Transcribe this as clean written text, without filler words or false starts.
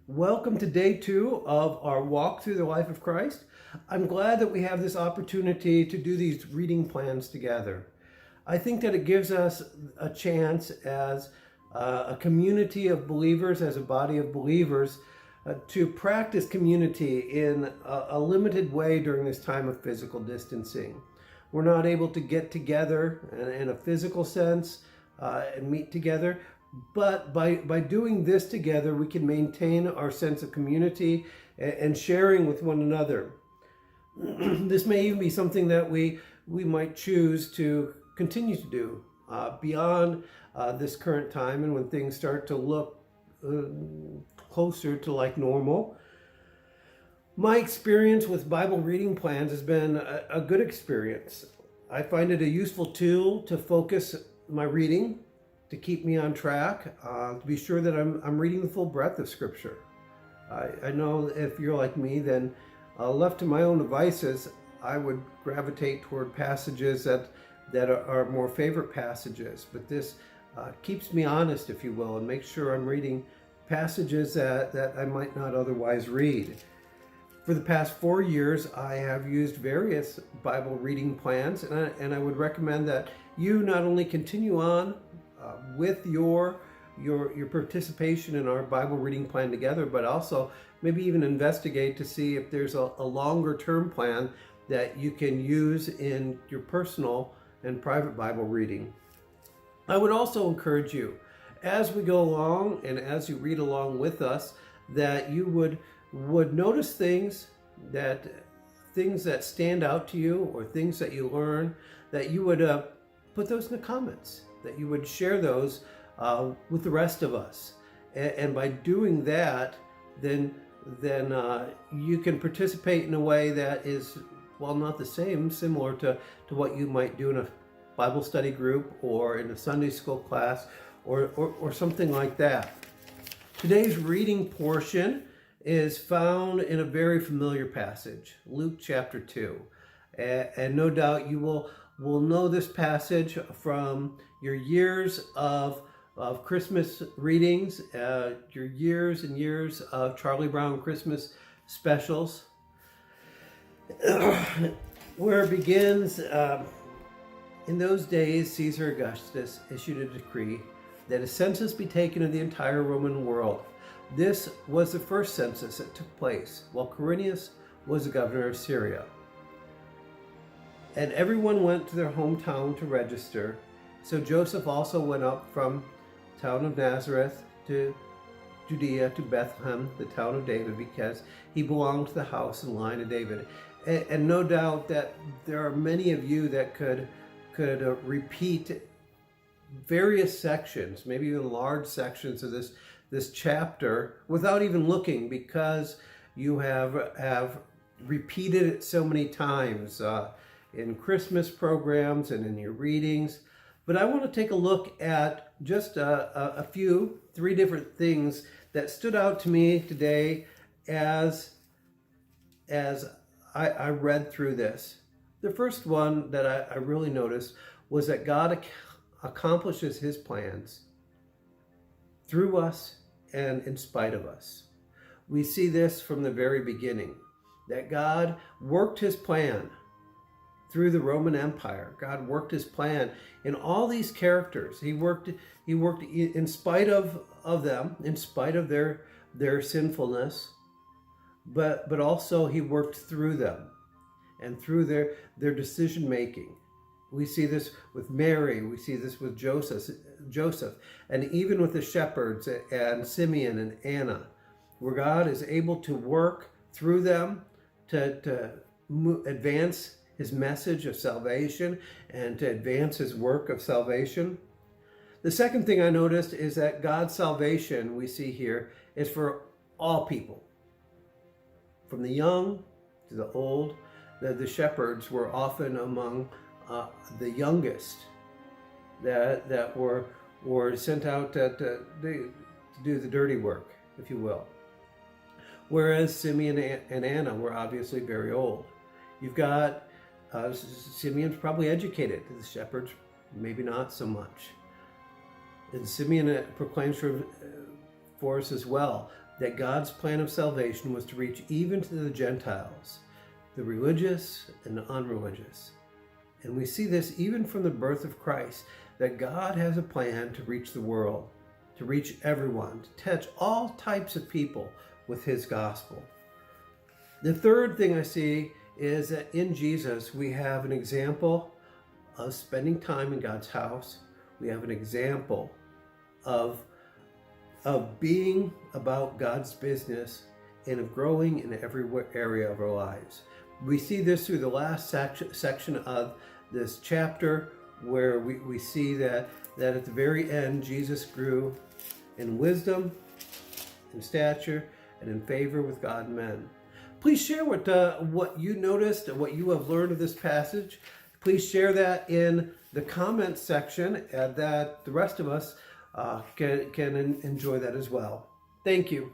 Welcome to day 2 of our walk through the life of Christ. I'm glad that we have this opportunity to do these reading plans together. I think that it gives us a chance as a community of believers, as a body of believers, to practice community in a limited way during this time of physical distancing. We're not able to get together in a physical sense and meet together. But by doing this together, we can maintain our sense of community and sharing with one another. This may even be something that we might choose to continue to do beyond this current time, and when things start to look closer to like normal. My experience with Bible reading plans has been a good experience. I find it a useful tool to focus my reading, to keep me on track, to be sure that I'm reading the full breadth of Scripture. I know if you're like me, then left to my own devices, I would gravitate toward passages that are more favorite passages. But this keeps me honest, if you will, and makes sure I'm reading passages that I might not otherwise read. For the past 4 years, I have used various Bible reading plans, and I would recommend that you not only continue on with your participation in our Bible reading plan together, but also maybe even investigate to see if there's a longer term plan that you can use in your personal and private Bible reading. I would also encourage you, as we go along and as you read along with us, that you would notice things that stand out to you, or things that you learn, that you would put those in the comments, that you would share those with the rest of us. And by doing that, then you can participate in a way that is, while not the same, similar to what you might do in a Bible study group or in a Sunday school class or something like that. Today's reading portion is found in a very familiar passage, Luke chapter 2. And no doubt you will know this passage from your years of Christmas readings, your years and years of Charlie Brown Christmas specials, where it begins. In those days, Caesar Augustus issued a decree that a census be taken of the entire Roman world. This was the first census that took place while Quirinius was the governor of Syria. And everyone went to their hometown to register. So Joseph also went up from the town of Nazareth to Judea to Bethlehem, the town of David, because he belonged to the house and line of David. And no doubt that there are many of you that could repeat various sections, maybe even large sections of this chapter without even looking, because you have repeated it so many times in Christmas programs and in your readings. But I want to take a look at just a few, 3 different things that stood out to me today as I read through this. The first one that I really noticed was that God accomplishes his plans through us and in spite of us. We see this from the very beginning, that God worked his plan through the Roman Empire. God worked his plan in all these characters. He worked in spite of them, in spite of their sinfulness, but also he worked through them and through their decision making. We see this with Mary, we see this with Joseph, and even with the shepherds and Simeon and Anna, where God is able to work through them to advance his message of salvation and to advance his work of salvation. The second thing I noticed is that God's salvation, we see here, is for all people, from the young to the old. The shepherds were often among the youngest that were sent out to do the dirty work, if you will. Whereas Simeon and Anna were obviously very old. You've got Simeon's probably educated, the shepherds maybe not so much. And Simeon proclaims for us as well. that God's plan of salvation was to reach even to the Gentiles, the religious and the unreligious. And we see this even from the birth of Christ, that God has a plan to reach the world, to reach everyone, to touch all types of people with his gospel. The third thing I see is that in Jesus we have an example of spending time in God's house. We have an example of being about God's business and of growing in every area of our lives. We see this through the last section of this chapter, where we see that at the very end, Jesus grew in wisdom, in stature, and in favor with God and men. Please share what you noticed and what you have learned of this passage. Please share that in the comments section, and that the rest of us can enjoy that as well. Thank you.